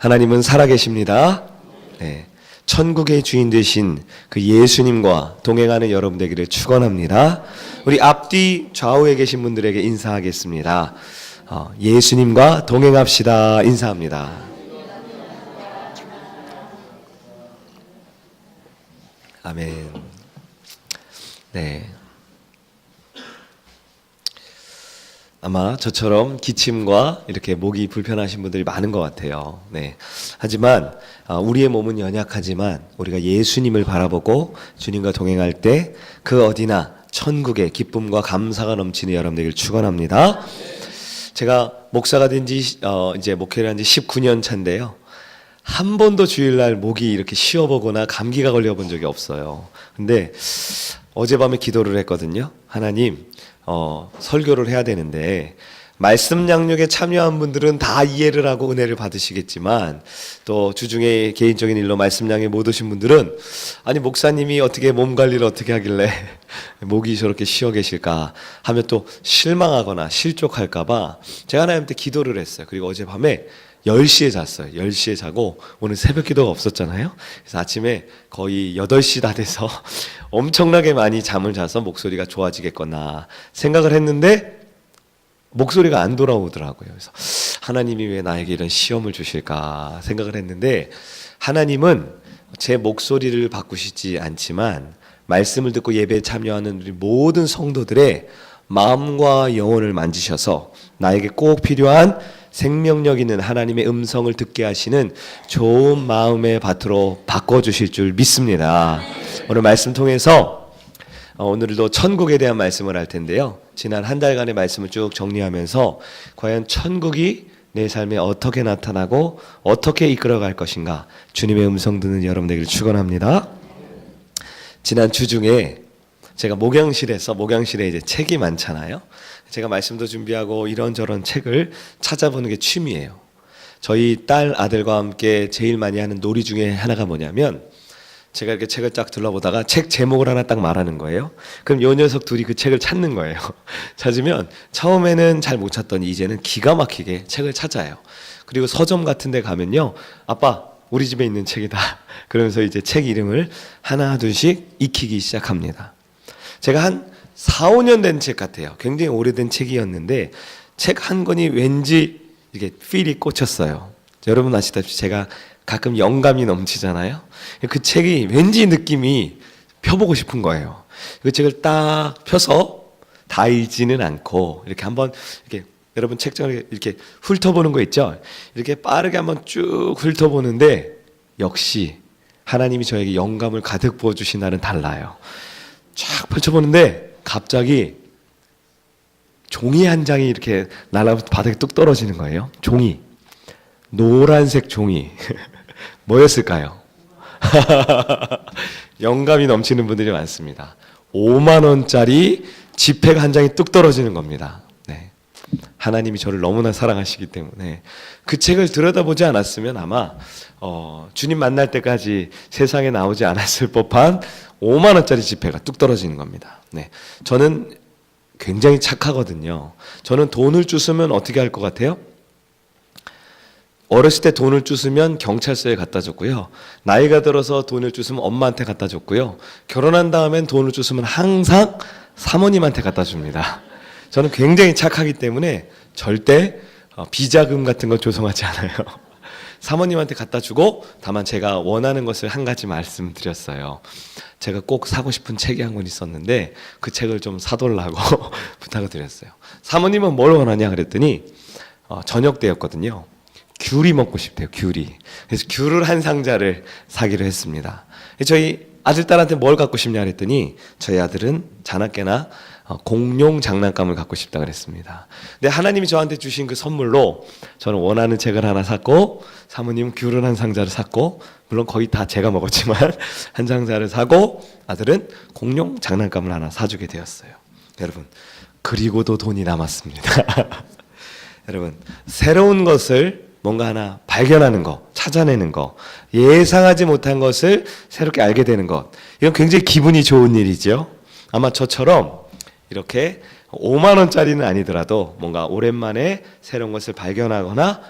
하나님은 살아계십니다. 네. 천국의 주인 되신 그 예수님과 동행하는 여러분 되기를 축원합니다. 우리 앞뒤 좌우에 계신 분들에게 인사하겠습니다. 예수님과 동행합시다. 인사합니다. 아멘. 네. 아마 저처럼 기침과 이렇게 목이 불편하신 분들이 많은 것 같아요. 네. 하지만 우리의 몸은 연약하지만 우리가 예수님을 바라보고 주님과 동행할 때 그 어디나 천국의 기쁨과 감사가 넘치는 여러분 되기를 축원합니다. 제가 목사가 된 지 이제 목회를 한 지 19년 차인데요. 한 번도 주일날 목이 이렇게 쉬어보거나 감기가 걸려본 적이 없어요. 근데 어젯밤에 기도를 했거든요. 하나님, 설교를 해야 되는데 말씀 양육에 참여한 분들은 다 이해를 하고 은혜를 받으시겠지만 또 주중에 개인적인 일로 말씀 양육에 못 오신 분들은 아니 목사님이 어떻게 몸 관리를 어떻게 하길래 목이 저렇게 쉬어 계실까 하면 또 실망하거나 실족할까 봐 제가 하나님한테 기도를 했어요. 그리고 어젯밤에 10시에 잤어요. 10시에 자고 오늘 새벽 기도가 없었잖아요. 그래서 아침에 거의 8시 다 돼서 엄청나게 많이 잠을 자서 목소리가 좋아지겠거나 생각을 했는데 목소리가 안 돌아오더라고요. 그래서 하나님이 왜 나에게 이런 시험을 주실까 생각을 했는데 하나님은 제 목소리를 바꾸시지 않지만 말씀을 듣고 예배에 참여하는 우리 모든 성도들의 마음과 영혼을 만지셔서 나에게 꼭 필요한 생명력 있는 하나님의 음성을 듣게 하시는 좋은 마음의 밭으로 바꿔주실 줄 믿습니다. 오늘 말씀 통해서 오늘도 천국에 대한 말씀을 할 텐데요. 지난 한 달간의 말씀을 쭉 정리하면서 과연 천국이 내 삶에 어떻게 나타나고 어떻게 이끌어갈 것인가 주님의 음성 듣는 여러분 되기를 축원합니다. 지난 주중에 제가 목양실에 이제 책이 많잖아요. 제가 말씀도 준비하고 이런저런 책을 찾아보는 게 취미예요. 저희 딸 아들과 함께 제일 많이 하는 놀이 중에 하나가 뭐냐면 제가 이렇게 책을 쫙 둘러보다가 책 제목을 하나 딱 말하는 거예요. 그럼 요 녀석 둘이 그 책을 찾는 거예요. 찾으면 처음에는 잘 못 찾더니 이제는 기가 막히게 책을 찾아요. 그리고 서점 같은 데 가면요. 아빠 우리 집에 있는 책이다. 그러면서 이제 책 이름을 하나 둘씩 익히기 시작합니다. 제가 한 4, 5년 된 책 같아요. 굉장히 오래된 책이었는데 책 한 권이 왠지 이게 필이 꽂혔어요. 여러분 아시다시피 제가 가끔 영감이 넘치잖아요. 그 책이 왠지 느낌이 펴보고 싶은 거예요. 그 책을 딱 펴서 다 읽지는 않고 이렇게 한번 이렇게 여러분 책장을 이렇게 훑어보는 거 있죠. 이렇게 빠르게 한번 쭉 훑어보는데 역시 하나님이 저에게 영감을 가득 부어주신 날은 달라요. 쫙 펼쳐보는데 갑자기 종이 한 장이 이렇게 날아서 바닥에 뚝 떨어지는 거예요. 종이. 노란색 종이. 뭐였을까요? 영감이 넘치는 분들이 많습니다. 5만 원짜리 지폐가 한 장이 뚝 떨어지는 겁니다. 네. 하나님이 저를 너무나 사랑하시기 때문에 그 책을 들여다보지 않았으면 아마 주님 만날 때까지 세상에 나오지 않았을 법한 5만 원짜리 지폐가 뚝 떨어지는 겁니다. 네. 저는 굉장히 착하거든요. 저는 돈을 주스면 어떻게 할 것 같아요? 어렸을 때 돈을 주스면 경찰서에 갖다 줬고요. 나이가 들어서 돈을 주스면 엄마한테 갖다 줬고요. 결혼한 다음엔 돈을 주스면 항상 사모님한테 갖다 줍니다. 저는 굉장히 착하기 때문에 절대 비자금 같은 거 조성하지 않아요. 사모님한테 갖다 주고 다만 제가 원하는 것을 한 가지 말씀드렸어요. 제가 꼭 사고 싶은 책이 한 권 있었는데 그 책을 좀 사달라고 부탁을 드렸어요. 사모님은 뭘 원하냐 그랬더니 저녁 때였거든요. 귤이 먹고 싶대요. 귤이. 그래서 귤을 한 상자를 사기로 했습니다. 저희 아들 딸한테 뭘 갖고 싶냐 그랬더니 저희 아들은 자나깨나 공룡 장난감을 갖고 싶다 그랬습니다. 근데 하나님이 저한테 주신 그 선물로 저는 원하는 책을 하나 샀고 사모님은 귤을 한 상자를 샀고 물론 거의 다 제가 먹었지만 한 상자를 사고 아들은 공룡 장난감을 하나 사주게 되었어요. 여러분 그리고도 돈이 남았습니다. 여러분 새로운 것을 뭔가 하나 발견하는 거, 찾아내는 거, 예상하지 못한 것을 새롭게 알게 되는 것, 이건 굉장히 기분이 좋은 일이죠. 아마 저처럼 이렇게 5만 원짜리는 아니더라도 뭔가 오랜만에 새로운 것을 발견하거나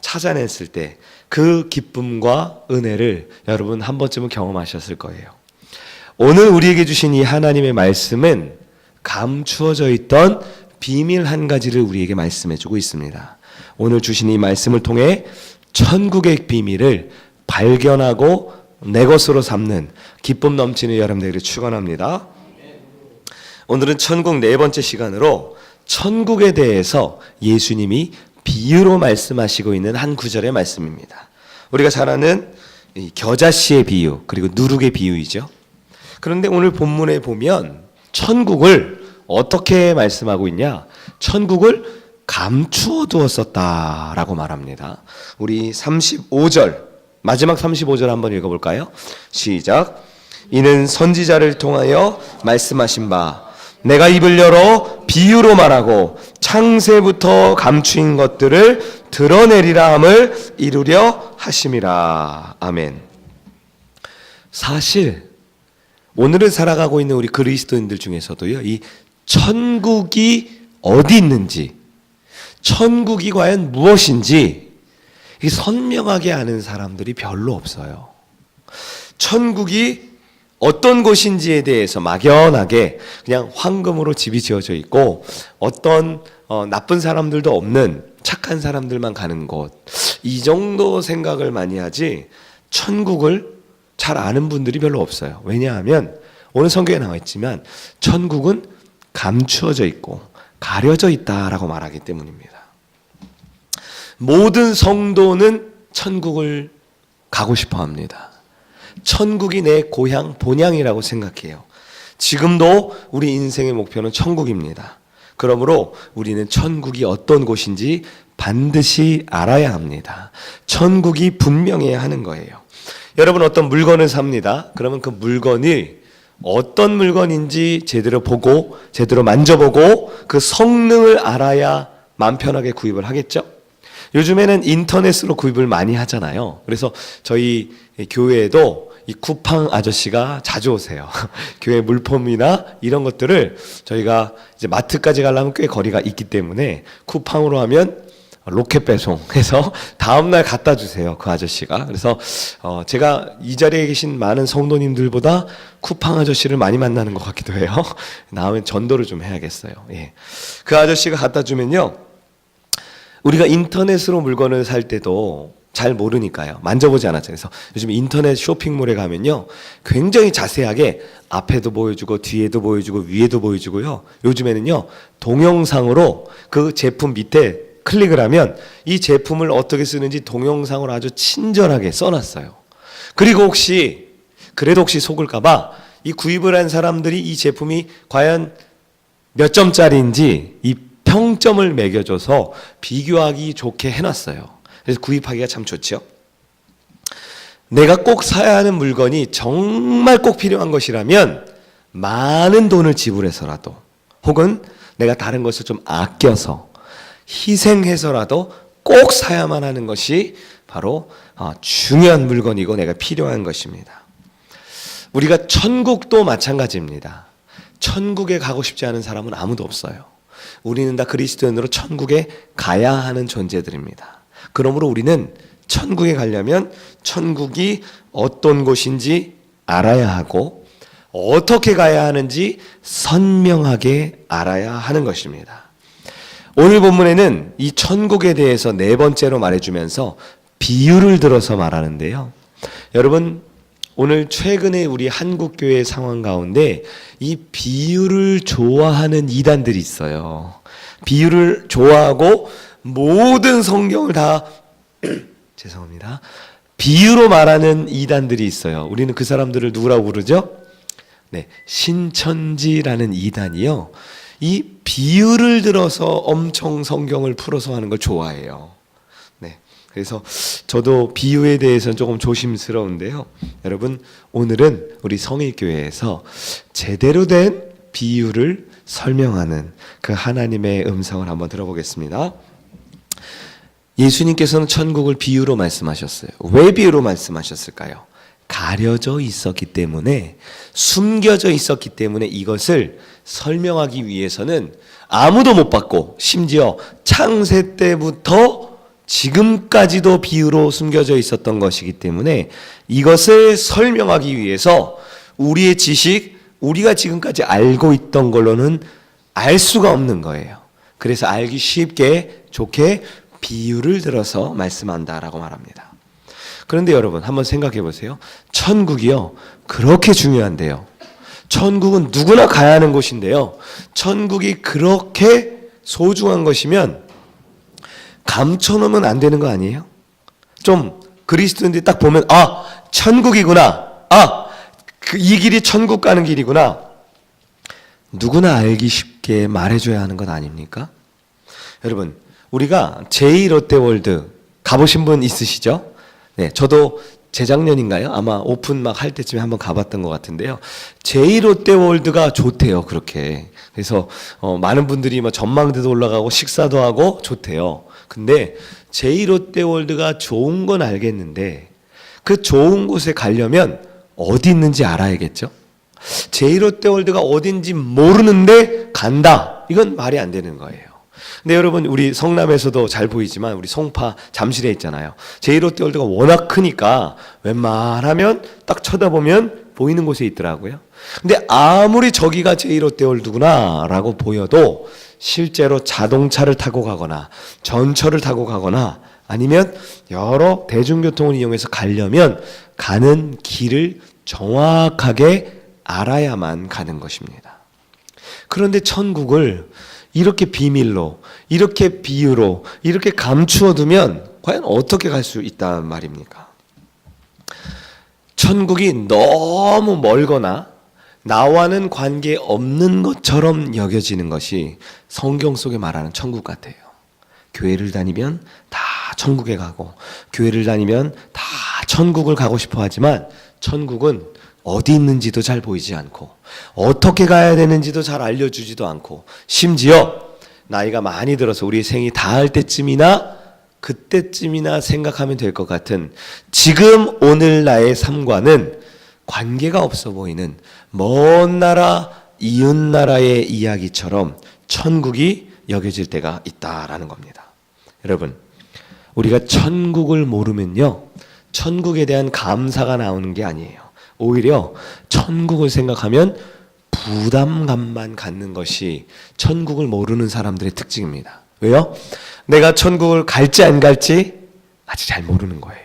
찾아냈을 때 그 기쁨과 은혜를 여러분 한 번쯤은 경험하셨을 거예요. 오늘 우리에게 주신 이 하나님의 말씀은 감추어져 있던 비밀 한 가지를 우리에게 말씀해주고 있습니다. 오늘 주신 이 말씀을 통해 천국의 비밀을 발견하고 내 것으로 삼는 기쁨 넘치는 여러분들에게 축원합니다. 오늘은 천국 네 번째 시간으로 천국에 대해서 예수님이 비유로 말씀하시고 있는 한 구절의 말씀입니다. 우리가 잘 아는 겨자씨의 비유, 그리고 누룩의 비유이죠. 그런데 오늘 본문에 보면 천국을 어떻게 말씀하고 있냐? 천국을 감추어 두었었다라고 말합니다. 우리 35절, 마지막 35절 한번 읽어볼까요? 시작. 이는 선지자를 통하여 말씀하신 바 내가 입을 열어 비유로 말하고 창세부터 감추인 것들을 드러내리라 함을 이루려 하심이라. 아멘. 사실 오늘을 살아가고 있는 우리 그리스도인들 중에서도요, 이 천국이 어디 있는지, 천국이 과연 무엇인지 선명하게 아는 사람들이 별로 없어요. 천국이 어떤 곳인지에 대해서 막연하게 그냥 황금으로 집이 지어져 있고 어떤 나쁜 사람들도 없는 착한 사람들만 가는 곳, 이 정도 생각을 많이 하지 천국을 잘 아는 분들이 별로 없어요. 왜냐하면 오늘 성경에 나와 있지만 천국은 감추어져 있고 가려져 있다라고 말하기 때문입니다. 모든 성도는 천국을 가고 싶어 합니다. 천국이 내 고향, 본향이라고 생각해요. 지금도 우리 인생의 목표는 천국입니다. 그러므로 우리는 천국이 어떤 곳인지 반드시 알아야 합니다. 천국이 분명해야 하는 거예요. 여러분 어떤 물건을 삽니다. 그러면 그 물건이 어떤 물건인지 제대로 보고 제대로 만져보고 그 성능을 알아야 마음 편하게 구입을 하겠죠. 요즘에는 인터넷으로 구입을 많이 하잖아요. 그래서 저희 교회에도 이 쿠팡 아저씨가 자주 오세요. 교회 물품이나 이런 것들을 저희가 이제 마트까지 가려면 꽤 거리가 있기 때문에 쿠팡으로 하면 로켓 배송해서 다음날 갖다 주세요. 그 아저씨가. 그래서 제가 이 자리에 계신 많은 성도님들보다 쿠팡 아저씨를 많이 만나는 것 같기도 해요. 다음에 전도를 좀 해야겠어요. 예. 그 아저씨가 갖다 주면요, 우리가 인터넷으로 물건을 살 때도 잘 모르니까요. 만져보지 않았잖아요. 그래서 요즘 인터넷 쇼핑몰에 가면요, 굉장히 자세하게 앞에도 보여주고 뒤에도 보여주고 위에도 보여주고요. 요즘에는요, 동영상으로 그 제품 밑에 클릭을 하면 이 제품을 어떻게 쓰는지 동영상으로 아주 친절하게 써놨어요. 그리고 그래도 혹시 속을까봐 이 구입을 한 사람들이 이 제품이 과연 몇 점짜리인지 이 평점을 매겨줘서 비교하기 좋게 해놨어요. 그래서 구입하기가 참 좋죠. 내가 꼭 사야 하는 물건이 정말 꼭 필요한 것이라면 많은 돈을 지불해서라도, 혹은 내가 다른 것을 좀 아껴서 희생해서라도 꼭 사야만 하는 것이 바로 중요한 물건이고 내가 필요한 것입니다. 우리가 천국도 마찬가지입니다. 천국에 가고 싶지 않은 사람은 아무도 없어요. 우리는 다 그리스도인으로 천국에 가야 하는 존재들입니다. 그러므로 우리는 천국에 가려면 천국이 어떤 곳인지 알아야 하고 어떻게 가야 하는지 선명하게 알아야 하는 것입니다. 오늘 본문에는 이 천국에 대해서 네 번째로 말해주면서 비유를 들어서 말하는데요. 여러분, 오늘 최근에 우리 한국교회 상황 가운데 이 비유를 좋아하는 이단들이 있어요. 비유를 좋아하고 모든 성경을 다 죄송합니다. 비유로 말하는 이단들이 있어요. 우리는 그 사람들을 누구라고 부르죠? 네, 신천지라는 이단이요, 이 비유를 들어서 엄청 성경을 풀어서 하는 걸 좋아해요. 네, 그래서 저도 비유에 대해서는 조금 조심스러운데요. 여러분, 오늘은 우리 성일교회에서 제대로 된 비유를 설명하는 그 하나님의 음성을 한번 들어보겠습니다. 예수님께서는 천국을 비유로 말씀하셨어요. 왜 비유로 말씀하셨을까요? 가려져 있었기 때문에, 숨겨져 있었기 때문에 이것을 설명하기 위해서는 아무도 못 봤고 심지어 창세 때부터 지금까지도 비유로 숨겨져 있었던 것이기 때문에 이것을 설명하기 위해서 우리의 지식, 우리가 지금까지 알고 있던 걸로는 알 수가 없는 거예요. 그래서 알기 쉽게 좋게 비유를 들어서 말씀한다라고 말합니다. 그런데 여러분 한번 생각해 보세요. 천국이요, 그렇게 중요한데요. 천국은 누구나 가야 하는 곳인데요. 천국이 그렇게 소중한 것이면 감춰놓으면 안 되는 거 아니에요? 좀 그리스도인들이 딱 보면 천국이구나. 이 길이 천국 가는 길이구나. 누구나 알기 쉽게 말해줘야 하는 것 아닙니까? 여러분, 우리가 제2롯데월드 가보신 분 있으시죠? 네, 저도 재작년인가요? 아마 오픈 막 할 때쯤에 한번 가봤던 것 같은데요. 제2롯데월드가 좋대요, 그렇게. 그래서 많은 분들이 뭐 전망대도 올라가고 식사도 하고 좋대요. 근데 제2롯데월드가 좋은 건 알겠는데 그 좋은 곳에 가려면 어디 있는지 알아야겠죠? 제2롯데월드가 어딘지 모르는데 간다. 이건 말이 안 되는 거예요. 근데 여러분, 우리 성남에서도 잘 보이지만 우리 송파 잠실에 있잖아요. 제2롯데월드가 워낙 크니까 웬만하면 딱 쳐다보면 보이는 곳에 있더라고요. 근데 아무리 저기가 제2롯데월드구나 라고 보여도 실제로 자동차를 타고 가거나 전철을 타고 가거나 아니면 여러 대중교통을 이용해서 가려면 가는 길을 정확하게 알아야만 가는 것입니다. 그런데 천국을 이렇게 비밀로, 이렇게 비유로, 이렇게 감추어 두면 과연 어떻게 갈 수 있단 말입니까? 천국이 너무 멀거나 나와는 관계 없는 것처럼 여겨지는 것이 성경 속에 말하는 천국 같아요. 교회를 다니면 다 천국에 가고, 교회를 다니면 다 천국을 가고 싶어 하지만 천국은 어디 있는지도 잘 보이지 않고 어떻게 가야 되는지도 잘 알려주지도 않고, 심지어 나이가 많이 들어서 우리 생이 다할 때쯤이나 그때쯤이나 생각하면 될 것 같은 지금 오늘 나의 삶과는 관계가 없어 보이는 먼 나라, 이웃 나라의 이야기처럼 천국이 여겨질 때가 있다라는 겁니다. 여러분, 우리가 천국을 모르면요, 천국에 대한 감사가 나오는 게 아니에요. 오히려 천국을 생각하면 부담감만 갖는 것이 천국을 모르는 사람들의 특징입니다. 왜요? 내가 천국을 갈지 안 갈지 아직 잘 모르는 거예요.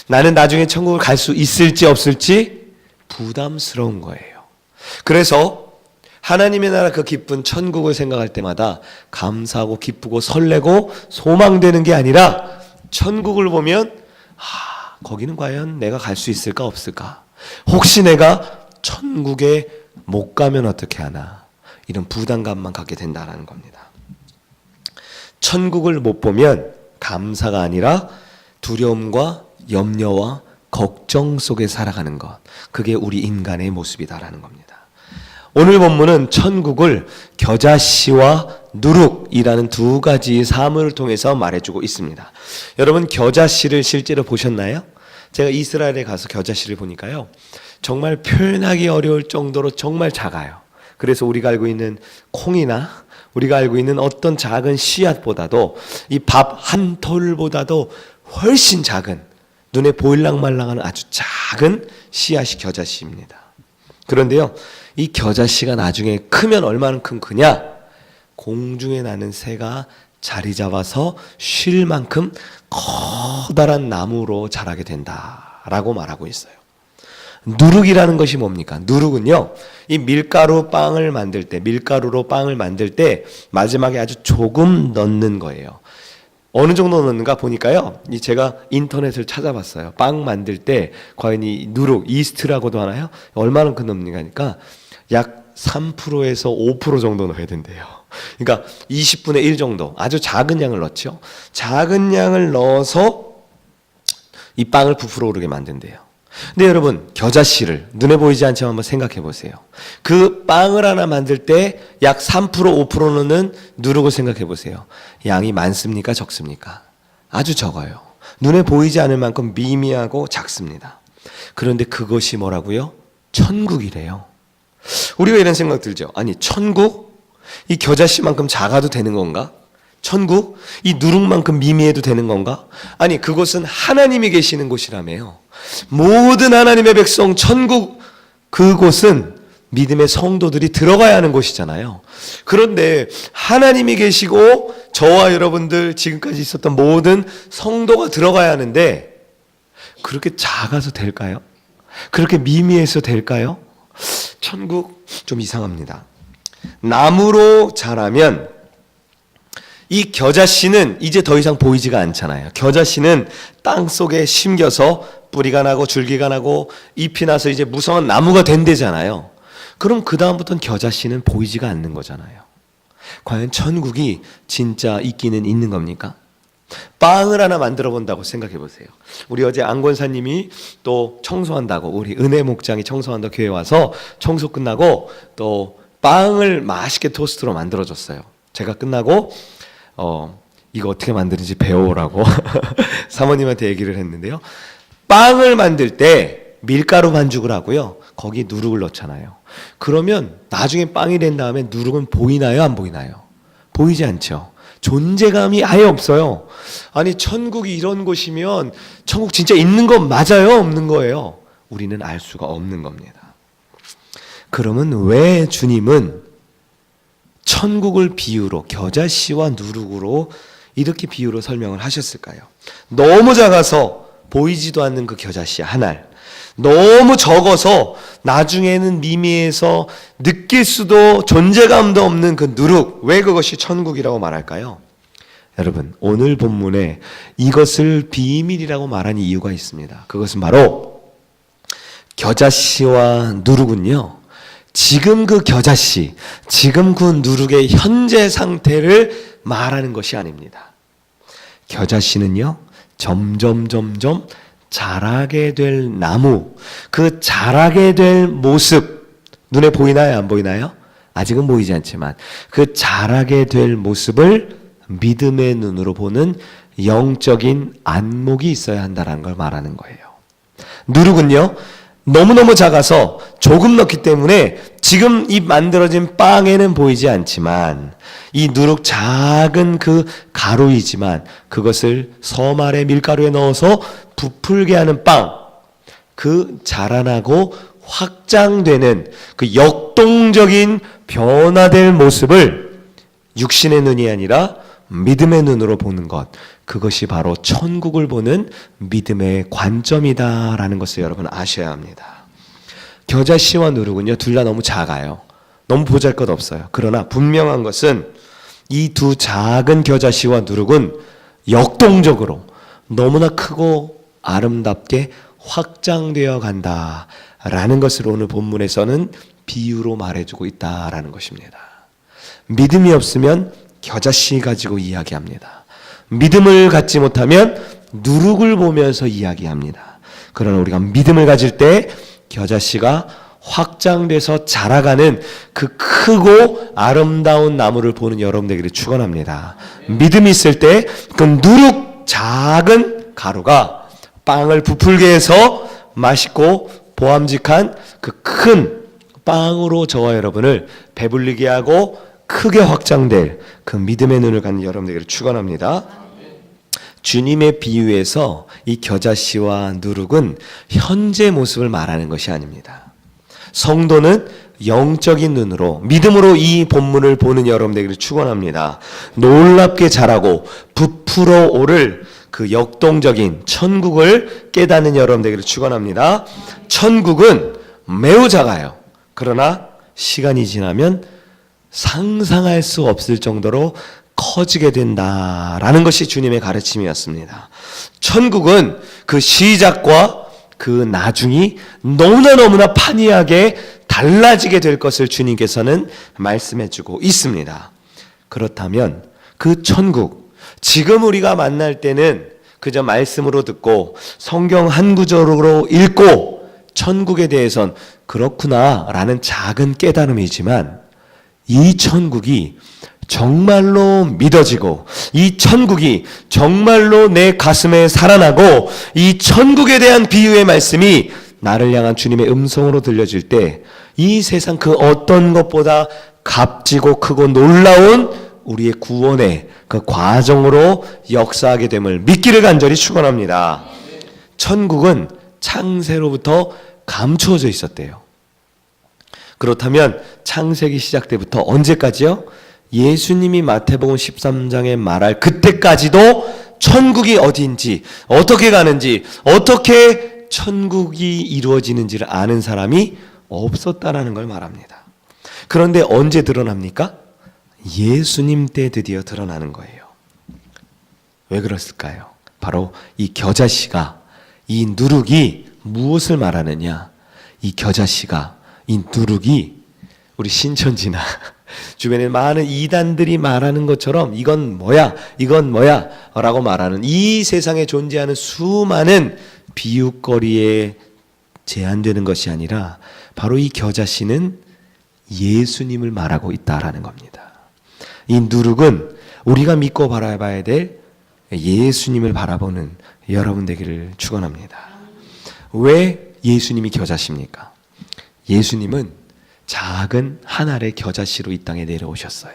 나는 나중에 천국을 갈 수 있을지 없을지 부담스러운 거예요. 그래서 하나님의 나라 그 기쁜 천국을 생각할 때마다 감사하고 기쁘고 설레고 소망되는 게 아니라, 천국을 보면 거기는 과연 내가 갈 수 있을까 없을까? 혹시 내가 천국에 못 가면 어떻게 하나? 이런 부담감만 갖게 된다는 겁니다. 천국을 못 보면 감사가 아니라 두려움과 염려와 걱정 속에 살아가는 것, 그게 우리 인간의 모습이다라는 겁니다. 오늘 본문은 천국을 겨자씨와 누룩이라는 두 가지 사물을 통해서 말해주고 있습니다. 여러분, 겨자씨를 실제로 보셨나요? 제가 이스라엘에 가서 겨자씨를 보니까요, 정말 표현하기 어려울 정도로 정말 작아요. 그래서 우리가 알고 있는 콩이나 우리가 알고 있는 어떤 작은 씨앗보다도, 이 밥 한 톨보다도 훨씬 작은, 눈에 보일랑말랑한 아주 작은 씨앗이 겨자씨입니다. 그런데요, 이 겨자씨가 나중에 크면 얼마만큼 크냐? 공중에 나는 새가 자리 잡아서 쉴 만큼 커다란 나무로 자라게 된다라고 말하고 있어요. 누룩이라는 것이 뭡니까? 누룩은요, 이 밀가루로 빵을 만들 때 마지막에 아주 조금 넣는 거예요. 어느 정도 넣는가 보니까요, 제가 인터넷을 찾아봤어요. 빵 만들 때 과연 이 누룩, 이스트라고도 하나요? 얼마만큼 넣는가 하니까 약 3%에서 5% 정도 넣어야 된대요. 그러니까 20분의 1 정도, 아주 작은 양을 넣죠. 작은 양을 넣어서 이 빵을 부풀어 오르게 만든대요. 근데 여러분, 겨자씨를 눈에 보이지 않지만 한번 생각해 보세요. 그 빵을 하나 만들 때 약 3% 5%는 누룩을 생각해 보세요. 양이 많습니까? 적습니까? 아주 적어요. 눈에 보이지 않을 만큼 미미하고 작습니다. 그런데 그것이 뭐라고요? 천국이래요. 우리가 이런 생각 들죠. 아니, 천국? 이 겨자씨만큼 작아도 되는 건가? 천국? 이 누룩만큼 미미해도 되는 건가? 아니, 그곳은 하나님이 계시는 곳이라며요. 모든 하나님의 백성 천국, 그곳은 믿음의 성도들이 들어가야 하는 곳이잖아요. 그런데 하나님이 계시고 저와 여러분들 지금까지 있었던 모든 성도가 들어가야 하는데 그렇게 작아서 될까요? 그렇게 미미해서 될까요? 천국 좀 이상합니다. 나무로 자라면 이 겨자씨는 이제 더 이상 보이지가 않잖아요. 겨자씨는 땅 속에 심겨서 뿌리가 나고 줄기가 나고 잎이 나서 이제 무성한 나무가 된대잖아요. 그럼 그 다음부터는 겨자씨는 보이지가 않는 거잖아요. 과연 천국이 진짜 있기는 있는 겁니까? 빵을 하나 만들어 본다고 생각해 보세요. 우리 어제 안 권사님이 또 청소한다고, 우리 은혜 목장이 청소한다고 교회 와서 청소 끝나고 또 빵을 맛있게 토스트로 만들어 줬어요. 제가 끝나고 이거 어떻게 만드는지 배워오라고 사모님한테 얘기를 했는데요. 빵을 만들 때 밀가루 반죽을 하고요. 거기 누룩을 넣잖아요. 그러면 나중에 빵이 된 다음에 누룩은 보이나요? 안 보이나요? 보이지 않죠. 존재감이 아예 없어요. 아니, 천국이 이런 곳이면 천국 진짜 있는 건 맞아요? 없는 거예요? 우리는 알 수가 없는 겁니다. 그러면 왜 주님은 천국을 비유로, 겨자씨와 누룩으로 이렇게 비유로 설명을 하셨을까요? 너무 작아서 보이지도 않는 그 겨자씨 한 알, 너무 적어서 나중에는 미미해서 느낄 수도 존재감도 없는 그 누룩, 왜 그것이 천국이라고 말할까요? 여러분, 오늘 본문에 이것을 비밀이라고 말한 이유가 있습니다. 그것은 바로 겨자씨와 누룩은요, 지금 그 겨자씨, 지금 그 누룩의 현재 상태를 말하는 것이 아닙니다. 겨자씨는요, 점점 자라게 될 나무, 그 자라게 될 모습, 눈에 보이나요? 안 보이나요? 아직은 보이지 않지만 그 자라게 될 모습을 믿음의 눈으로 보는 영적인 안목이 있어야 한다는 걸 말하는 거예요. 누룩은요, 너무너무 작아서 조금 넣기 때문에 지금 이 만들어진 빵에는 보이지 않지만 이 누룩 작은 그 가루이지만 그것을 섬 아래 밀가루에 넣어서 부풀게 하는 빵, 그 자라나고 확장되는 그 역동적인 변화될 모습을 육신의 눈이 아니라 믿음의 눈으로 보는 것, 그것이 바로 천국을 보는 믿음의 관점이다라는 것을 여러분 아셔야 합니다. 겨자씨와 누룩은요, 둘 다 너무 작아요. 너무 보잘것없어요. 그러나 분명한 것은 이 두 작은 겨자씨와 누룩은 역동적으로 너무나 크고 아름답게 확장되어 간다라는 것을 오늘 본문에서는 비유로 말해주고 있다라는 것입니다. 믿음이 없으면 겨자씨 가지고 이야기합니다. 믿음을 갖지 못하면 누룩을 보면서 이야기합니다. 그러나 우리가 믿음을 가질 때 겨자씨가 확장돼서 자라가는 그 크고 아름다운 나무를 보는 여러분들에게 축원합니다. 믿음이 있을 때 그 누룩 작은 가루가 빵을 부풀게 해서 맛있고 보암직한 그 큰 빵으로 저와 여러분을 배불리게 하고 크게 확장될 그 믿음의 눈을 갖는 여러분들에게 축원합니다. 주님의 비유에서 이 겨자씨와 누룩은 현재 모습을 말하는 것이 아닙니다. 성도는 영적인 눈으로, 믿음으로 이 본문을 보는 여러분들에게 축원합니다. 놀랍게 자라고 부풀어 오를 그 역동적인 천국을 깨닫는 여러분들에게 축원합니다. 천국은 매우 작아요. 그러나 시간이 지나면 상상할 수 없을 정도로 커지게 된다라는 것이 주님의 가르침이었습니다. 천국은 그 시작과 그 나중이 너무나 판이하게 달라지게 될 것을 주님께서는 말씀해주고 있습니다. 그렇다면 그 천국, 지금 우리가 만날 때는 그저 말씀으로 듣고 성경 한 구절로 읽고 천국에 대해선 그렇구나 라는 작은 깨달음이지만 이 천국이 정말로 믿어지고 이 천국이 정말로 내 가슴에 살아나고 이 천국에 대한 비유의 말씀이 나를 향한 주님의 음성으로 들려질 때 이 세상 그 어떤 것보다 값지고 크고 놀라운 우리의 구원의 그 과정으로 역사하게 됨을 믿기를 간절히 축원합니다. 천국은 창세로부터 감추어져 있었대요. 그렇다면 창세기 시작 때부터 언제까지요? 예수님이 마태복음 13장에 말할 그때까지도 천국이 어디인지, 어떻게 가는지, 어떻게 천국이 이루어지는지를 아는 사람이 없었다라는 걸 말합니다. 그런데 언제 드러납니까? 예수님 때 드디어 드러나는 거예요. 왜 그랬을까요? 바로 이 겨자씨가, 이 누룩이 무엇을 말하느냐? 이 겨자씨가, 이 누룩이 우리 신천지나 주변에 많은 이단들이 말하는 것처럼 이건 뭐야, 이건 뭐야 라고 말하는 이 세상에 존재하는 수많은 비웃거리에 제한되는 것이 아니라 바로 이 겨자씨는 예수님을 말하고 있다라는 겁니다. 이 누룩은 우리가 믿고 바라봐야 될 예수님을 바라보는 여러분 되기를 축원합니다. 왜 예수님이 겨자씨입니까? 예수님은 작은 한 알의 겨자씨로 이 땅에 내려오셨어요.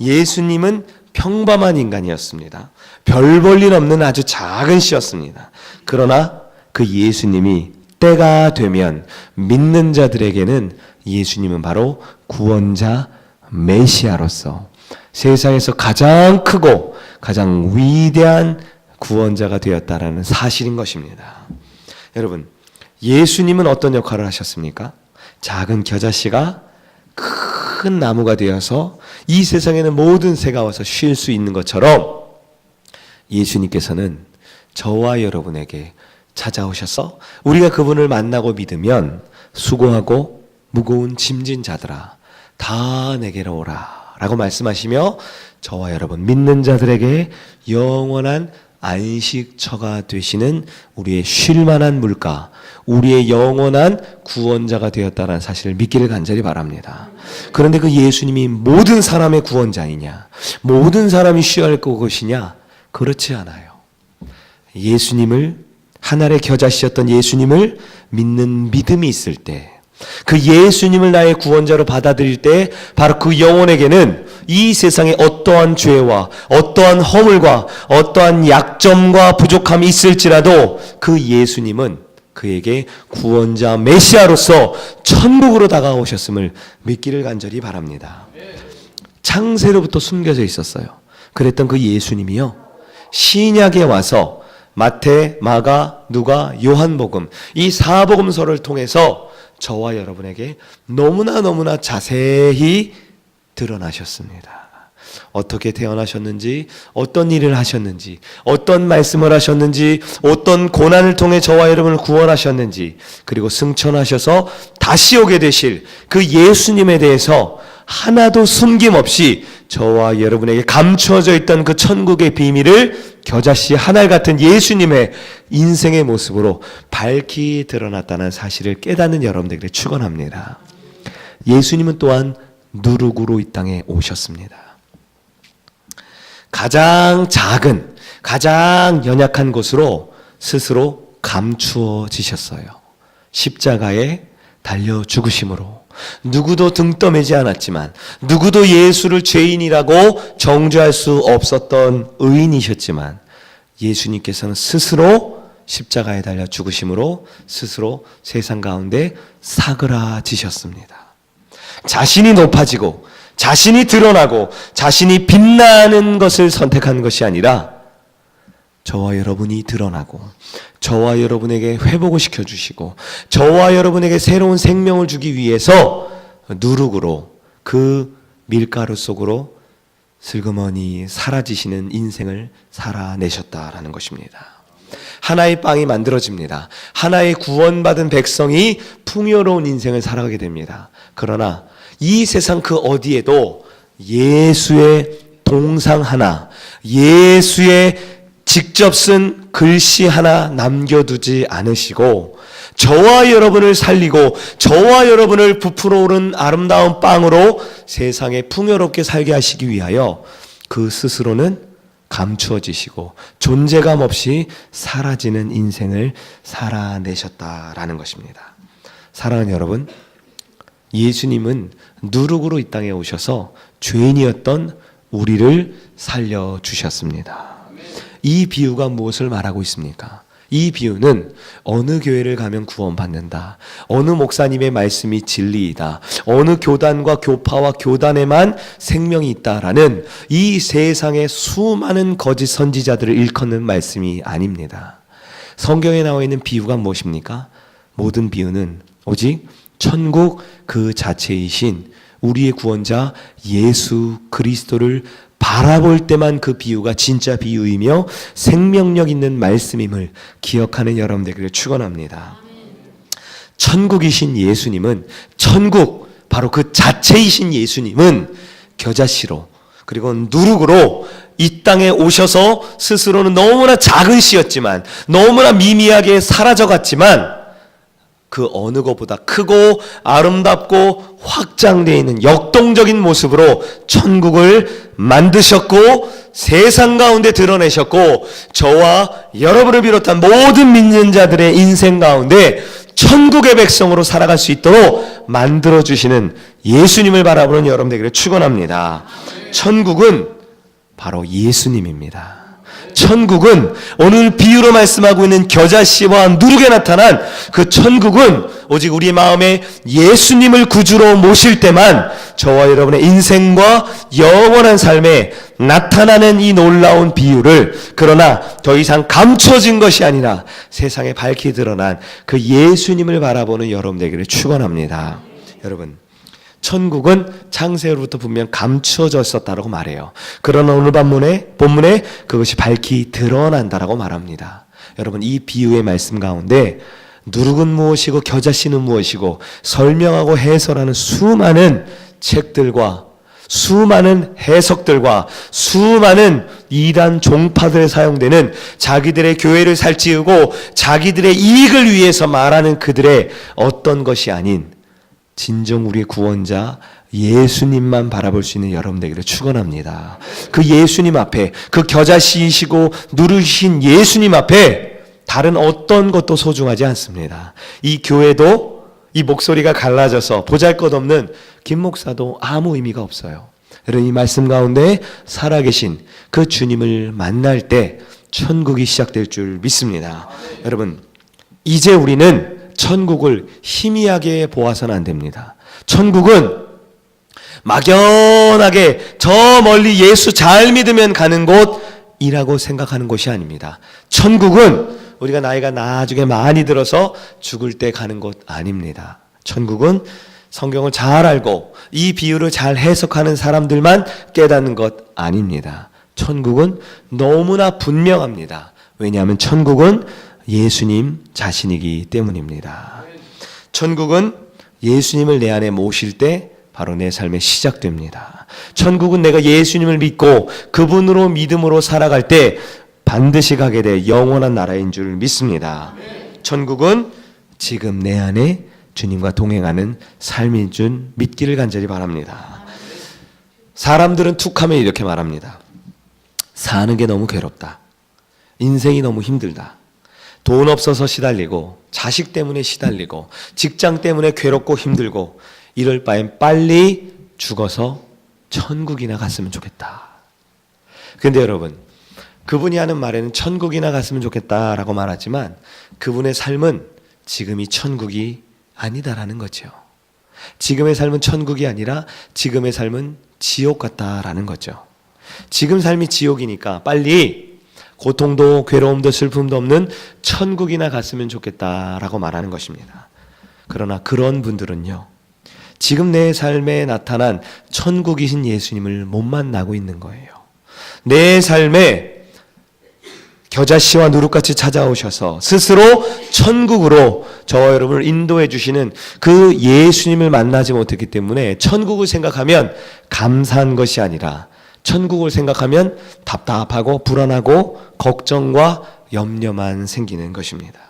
예수님은 평범한 인간이었습니다. 별 볼 일 없는 아주 작은 씨였습니다. 그러나 그 예수님이 때가 되면 믿는 자들에게는 예수님은 바로 구원자 메시아로서 세상에서 가장 크고 가장 위대한 구원자가 되었다라는 사실인 것입니다. 여러분, 예수님은 어떤 역할을 하셨습니까? 작은 겨자씨가 큰 나무가 되어서 이 세상에는 모든 새가 와서 쉴 수 있는 것처럼 예수님께서는 저와 여러분에게 찾아오셔서 우리가 그분을 만나고 믿으면 수고하고 무거운 짐진 자들아 다 내게로 오라 라고 말씀하시며 저와 여러분 믿는 자들에게 영원한 안식처가 되시는 우리의 쉴만한 물가, 우리의 영원한 구원자가 되었다는 사실을 믿기를 간절히 바랍니다. 그런데 그 예수님이 모든 사람의 구원자이냐, 모든 사람이 쉬어야 할 것이냐? 그렇지 않아요. 예수님을, 하늘의 겨자씨였던 예수님을 믿는 믿음이 있을 때, 그 예수님을 나의 구원자로 받아들일 때 바로 그 영혼에게는 이 세상에 어떠한 죄와 어떠한 허물과 어떠한 약점과 부족함이 있을지라도 그 예수님은 그에게 구원자 메시아로서 천국으로 다가오셨음을 믿기를 간절히 바랍니다. 창세로부터 숨겨져 있었어요. 그랬던 그 예수님이요, 신약에 와서 마태, 마가, 누가, 요한복음 이 사복음서를 통해서 저와 여러분에게 너무나 자세히 드러나셨습니다. 어떻게 태어나셨는지, 어떤 일을 하셨는지, 어떤 말씀을 하셨는지, 어떤 고난을 통해 저와 여러분을 구원하셨는지, 그리고 승천하셔서 다시 오게 되실 그 예수님에 대해서 하나도 숨김없이 저와 여러분에게 감추어져 있던 그 천국의 비밀을 겨자씨 하늘 같은 예수님의 인생의 모습으로 밝히 드러났다는 사실을 깨닫는 여러분들에게 축원합니다. 예수님은 또한 누룩으로 이 땅에 오셨습니다. 가장 작은, 가장 연약한 곳으로 스스로 감추어지셨어요. 십자가에 달려 죽으심으로. 누구도 등 떠매지 않았지만, 누구도 예수를 죄인이라고 정죄할 수 없었던 의인이셨지만, 예수님께서는 스스로 십자가에 달려 죽으심으로 스스로 세상 가운데 사그라지셨습니다. 자신이 높아지고 자신이 드러나고 자신이 빛나는 것을 선택한 것이 아니라 저와 여러분이 드러나고 저와 여러분에게 회복을 시켜주시고 저와 여러분에게 새로운 생명을 주기 위해서 누룩으로 그 밀가루 속으로 슬그머니 사라지시는 인생을 살아내셨다라는 것입니다. 하나의 빵이 만들어집니다. 하나의 구원받은 백성이 풍요로운 인생을 살아가게 됩니다. 그러나 이 세상 그 어디에도 예수의 동상 하나, 예수의 직접 쓴 글씨 하나 남겨두지 않으시고 저와 여러분을 살리고 저와 여러분을 부풀어 오른 아름다운 빵으로 세상에 풍요롭게 살게 하시기 위하여 그 스스로는 감추어지시고 존재감 없이 사라지는 인생을 살아내셨다라는 것입니다. 사랑하는 여러분, 예수님은 누룩으로 이 땅에 오셔서 죄인이었던 우리를 살려주셨습니다. 이 비유가 무엇을 말하고 있습니까? 이 비유는 어느 교회를 가면 구원받는다, 어느 목사님의 말씀이 진리이다, 어느 교단과 교파와 교단에만 생명이 있다라는 이 세상의 수많은 거짓 선지자들을 일컫는 말씀이 아닙니다. 성경에 나와 있는 비유가 무엇입니까? 모든 비유는 오직 천국 그 자체이신 우리의 구원자 예수 그리스도를 바라볼 때만 그 비유가 진짜 비유이며 생명력 있는 말씀임을 기억하는 여러분들에게 축원합니다. 천국이신 예수님은, 천국 바로 그 자체이신 예수님은 겨자씨로 그리고 누룩으로 이 땅에 오셔서 스스로는 너무나 작은 씨였지만, 너무나 미미하게 사라져갔지만 그 어느 것보다 크고 아름답고 확장되어 있는 역동적인 모습으로 천국을 만드셨고 세상 가운데 드러내셨고, 저와 여러분을 비롯한 모든 믿는 자들의 인생 가운데 천국의 백성으로 살아갈 수 있도록 만들어주시는 예수님을 바라보는 여러분들에게 축원합니다. 천국은 바로 예수님입니다. 천국은 오늘 비유로 말씀하고 있는 겨자씨와 누룩에 나타난 그 천국은 오직 우리 마음에 예수님을 구주로 모실 때만 저와 여러분의 인생과 영원한 삶에 나타나는 이 놀라운 비유를, 그러나 더 이상 감춰진 것이 아니라 세상에 밝히 드러난 그 예수님을 바라보는 여러분들에게 축원합니다. 여러분, 천국은 창세로부터 분명 감추어졌었다라고 말해요. 그러나 오늘 본문에 그것이 밝히 드러난다라고 말합니다. 여러분, 이 비유의 말씀 가운데 누룩은 무엇이고 겨자씨는 무엇이고 설명하고 해설하는 수많은 책들과 수많은 해석들과 수많은 이단 종파들에 사용되는 자기들의 교회를 살찌우고 자기들의 이익을 위해서 말하는 그들의 어떤 것이 아닌 진정 우리의 구원자 예수님만 바라볼 수 있는 여러분들에게 축원합니다. 그 예수님 앞에, 그 겨자씨이시고 누르신 예수님 앞에 다른 어떤 것도 소중하지 않습니다. 이 교회도, 이 목소리가 갈라져서 보잘것없는 김 목사도 아무 의미가 없어요. 여러분, 이 말씀 가운데 살아계신 그 주님을 만날 때 천국이 시작될 줄 믿습니다. 여러분, 이제 우리는 천국을 희미하게 보아서는 안 됩니다. 천국은 막연하게 저 멀리 예수 잘 믿으면 가는 곳이라고 생각하는 곳이 아닙니다. 천국은 우리가 나이가 나중에 많이 들어서 죽을 때 가는 곳 아닙니다. 천국은 성경을 잘 알고 이 비유를 잘 해석하는 사람들만 깨닫는 것 아닙니다. 천국은 너무나 분명합니다. 왜냐하면 천국은 예수님 자신이기 때문입니다. 천국은 예수님을 내 안에 모실 때 바로 내 삶의 시작됩니다. 천국은 내가 예수님을 믿고 그분으로 믿음으로 살아갈 때 반드시 가게 될 영원한 나라인 줄 믿습니다. 천국은 지금 내 안에 주님과 동행하는 삶인 줄 믿기를 간절히 바랍니다. 사람들은 툭하면 이렇게 말합니다. 사는 게 너무 괴롭다. 인생이 너무 힘들다. 돈 없어서 시달리고, 자식 때문에 시달리고, 직장 때문에 괴롭고 힘들고, 이럴 바엔 빨리 죽어서 천국이나 갔으면 좋겠다. 근데 여러분, 그분이 하는 말에는 천국이나 갔으면 좋겠다라고 말하지만 그분의 삶은 지금이 천국이 아니다라는 거죠. 지금의 삶은 천국이 아니라 지금의 삶은 지옥 같다라는 거죠. 지금 삶이 지옥이니까 빨리 고통도 괴로움도 슬픔도 없는 천국이나 갔으면 좋겠다라고 말하는 것입니다. 그러나 그런 분들은요, 지금 내 삶에 나타난 천국이신 예수님을 못 만나고 있는 거예요. 내 삶에 겨자씨와 누룩같이 찾아오셔서 스스로 천국으로 저와 여러분을 인도해 주시는 그 예수님을 만나지 못했기 때문에 천국을 생각하면 감사한 것이 아니라 천국을 생각하면 답답하고 불안하고 걱정과 염려만 생기는 것입니다.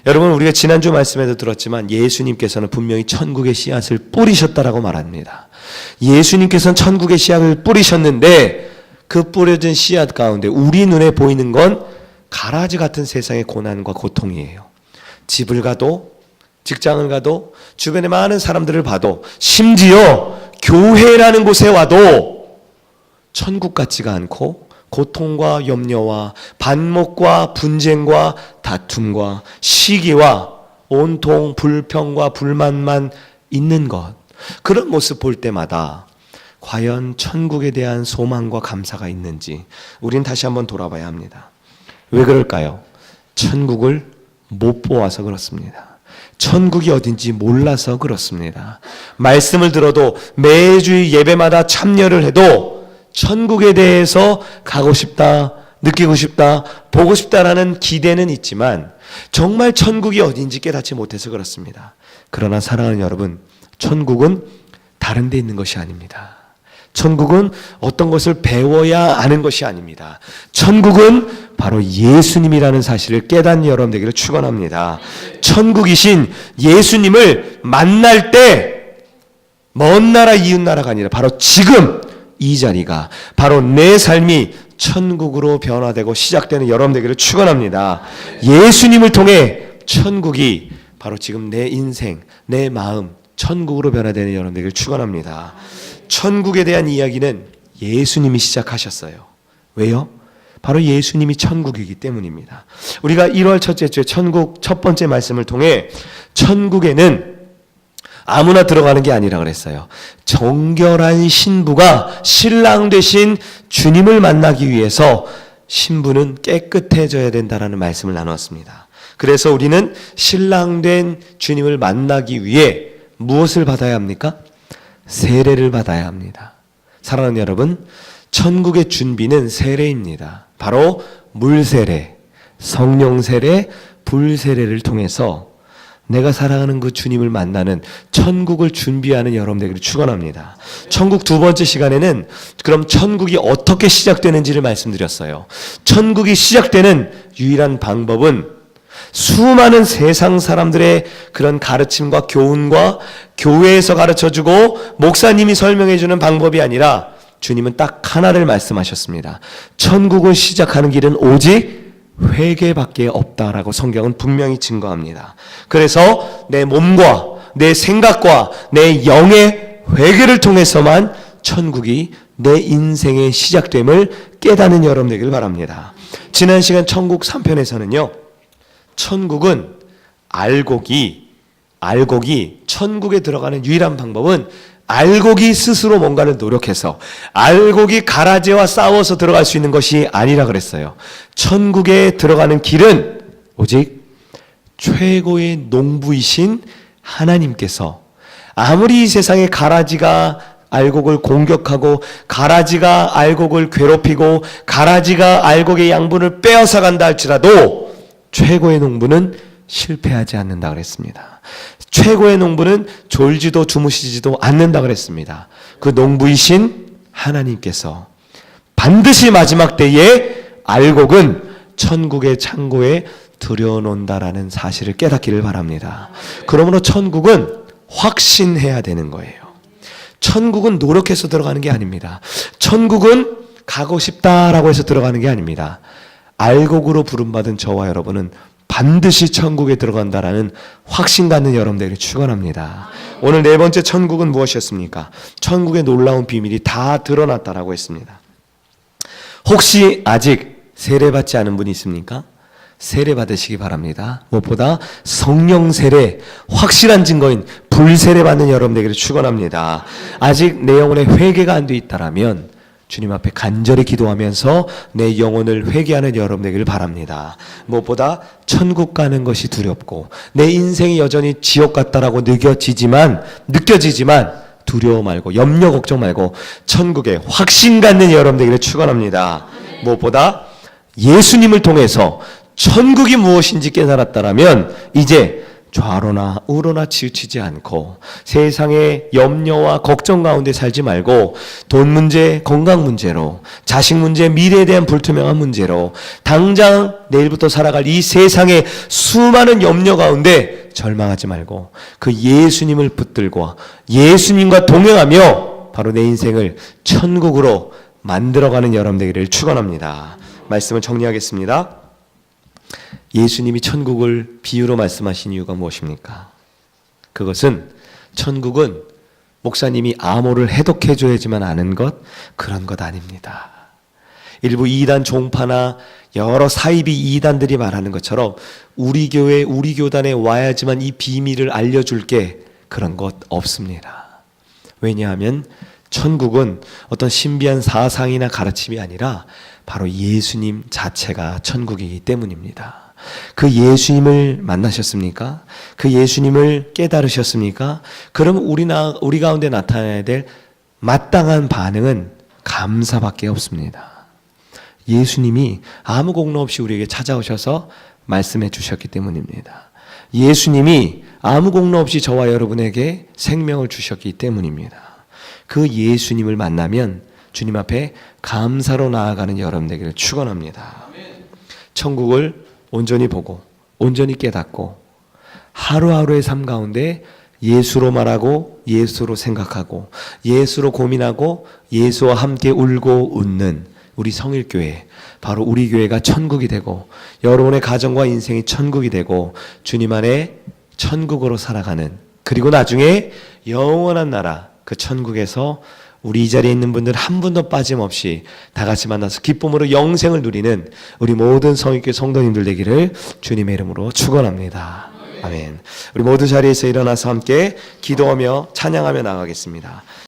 여러분, 우리가 지난주 말씀에도 들었지만 예수님께서는 분명히 천국의 씨앗을 뿌리셨다라고 말합니다. 예수님께서는 천국의 씨앗을 뿌리셨는데 그 뿌려진 씨앗 가운데 우리 눈에 보이는 건 가라지 같은 세상의 고난과 고통이에요. 집을 가도, 직장을 가도, 주변에 많은 사람들을 봐도, 심지어 교회라는 곳에 와도 천국 같지가 않고 고통과 염려와 반목과 분쟁과 다툼과 시기와 온통 불평과 불만만 있는 것, 그런 모습 볼 때마다 과연 천국에 대한 소망과 감사가 있는지 우린 다시 한번 돌아봐야 합니다. 왜 그럴까요? 천국을 못 보아서 그렇습니다. 천국이 어딘지 몰라서 그렇습니다. 말씀을 들어도 매주 예배마다 참여를 해도 천국에 대해서 가고 싶다, 느끼고 싶다, 보고 싶다라는 기대는 있지만 정말 천국이 어딘지 깨닫지 못해서 그렇습니다. 그러나 사랑하는 여러분, 천국은 다른 데 있는 것이 아닙니다. 천국은 어떤 것을 배워야 아는 것이 아닙니다. 천국은 바로 예수님이라는 사실을 깨닫는 여러분 되기를 축원합니다. 천국이신 예수님을 만날 때 먼 나라 이웃 나라가 아니라 바로 지금 이 자리가 바로 내 삶이 천국으로 변화되고 시작되는 여러분 되기를 축원합니다. 예수님을 통해 천국이 바로 지금 내 인생, 내 마음 천국으로 변화되는 여러분 되기를 축원합니다. 천국에 대한 이야기는 예수님이 시작하셨어요. 왜요? 바로 예수님이 천국이기 때문입니다. 우리가 1월 첫째 주에 천국 첫 번째 말씀을 통해 천국에는 아무나 들어가는 게 아니라 그랬어요. 정결한 신부가 신랑 되신 주님을 만나기 위해서 신부는 깨끗해져야 된다라는 말씀을 나눴습니다. 그래서 우리는 신랑 된 주님을 만나기 위해 무엇을 받아야 합니까? 세례를 받아야 합니다. 사랑하는 여러분, 천국의 준비는 세례입니다. 바로 물세례, 성령세례, 불세례를 통해서 내가 사랑하는 그 주님을 만나는 천국을 준비하는 여러분 되기를 축원합니다. 천국 두 번째 시간에는 그럼 천국이 어떻게 시작되는지를 말씀드렸어요. 천국이 시작되는 유일한 방법은 수많은 세상 사람들의 그런 가르침과 교훈과 교회에서 가르쳐주고 목사님이 설명해주는 방법이 아니라 주님은 딱 하나를 말씀하셨습니다. 천국을 시작하는 길은 오직 회개밖에 없다라고 성경은 분명히 증거합니다. 그래서 내 몸과 내 생각과 내 영의 회개를 통해서만 천국이 내 인생의 시작됨을 깨닫는 여러분 되기를 바랍니다. 지난 시간 천국 3편에서는요. 천국은 알곡이 천국에 들어가는 유일한 방법은 알곡이 스스로 뭔가를 노력해서 알곡이 가라지와 싸워서 들어갈 수 있는 것이 아니라 그랬어요. 천국에 들어가는 길은 오직 최고의 농부이신 하나님께서 아무리 이 세상에 가라지가 알곡을 공격하고 가라지가 알곡을 괴롭히고 가라지가 알곡의 양분을 빼앗아 간다 할지라도 최고의 농부는 실패하지 않는다 그랬습니다. 최고의 농부는 졸지도 주무시지도 않는다 그랬습니다. 그 농부이신 하나님께서 반드시 마지막 때에 알곡은 천국의 창고에 들여놓는다라는 사실을 깨닫기를 바랍니다. 그러므로 천국은 확신해야 되는 거예요. 천국은 노력해서 들어가는 게 아닙니다. 천국은 가고 싶다라고 해서 들어가는 게 아닙니다. 알곡으로 부름받은 저와 여러분은 반드시 천국에 들어간다라는 확신 갖는 여러분들에게 축원합니다. 오늘 네 번째 천국은 무엇이었습니까? 천국의 놀라운 비밀이 다 드러났다라고 했습니다. 혹시 아직 세례받지 않은 분이 있습니까? 세례 받으시기 바랍니다. 무엇보다 성령 세례, 확실한 증거인 불세례 받는 여러분들에게 축원합니다. 아직 내 영혼에 회개가 안 돼 있다라면 주님 앞에 간절히 기도하면서 내 영혼을 회개하는 여러분 되기를 바랍니다. 무엇보다 천국 가는 것이 두렵고 내 인생이 여전히 지옥 같다라고 느껴지지만 두려워 말고 염려 걱정 말고 천국에 확신 갖는 여러분 되기를 축원합니다. 무엇보다 예수님을 통해서 천국이 무엇인지 깨달았다라면 이제 좌로나 우로나 치우치지 않고 세상의 염려와 걱정 가운데 살지 말고 돈 문제, 건강 문제로, 자식 문제, 미래에 대한 불투명한 문제로 당장 내일부터 살아갈 이 세상의 수많은 염려 가운데 절망하지 말고 그 예수님을 붙들고 예수님과 동행하며 바로 내 인생을 천국으로 만들어가는 여러분 되기를 축원합니다. 말씀을 정리하겠습니다. 예수님이 천국을 비유로 말씀하신 이유가 무엇입니까? 그것은 천국은 목사님이 암호를 해독해줘야지만 아는 것, 그런 것 아닙니다. 일부 이단 종파나 여러 사이비 이단들이 말하는 것처럼 우리 교회, 우리 교단에 와야지만 이 비밀을 알려줄게, 그런 것 없습니다. 왜냐하면 천국은 어떤 신비한 사상이나 가르침이 아니라 바로 예수님 자체가 천국이기 때문입니다. 그 예수님을 만나셨습니까? 그 예수님을 깨달으셨습니까? 그럼 우리 가운데 나타나야 될 마땅한 반응은 감사밖에 없습니다. 예수님이 아무 공로 없이 우리에게 찾아오셔서 말씀해 주셨기 때문입니다. 예수님이 아무 공로 없이 저와 여러분에게 생명을 주셨기 때문입니다. 그 예수님을 만나면 주님 앞에 감사로 나아가는 여러분 되기를 축원합니다. 천국을 온전히 보고 온전히 깨닫고 하루하루의 삶 가운데 예수로 말하고 예수로 생각하고 예수로 고민하고 예수와 함께 울고 웃는 우리 성일교회, 바로 우리 교회가 천국이 되고 여러분의 가정과 인생이 천국이 되고 주님 안에 천국으로 살아가는, 그리고 나중에 영원한 나라, 그 천국에서 우리 이 자리에 있는 분들 한 분도 빠짐없이 다 같이 만나서 기쁨으로 영생을 누리는 우리 모든 성일교회 성도님들 되기를 주님의 이름으로 축원합니다. 아멘. 우리 모두 자리에서 일어나서 함께 기도하며 찬양하며 나가겠습니다.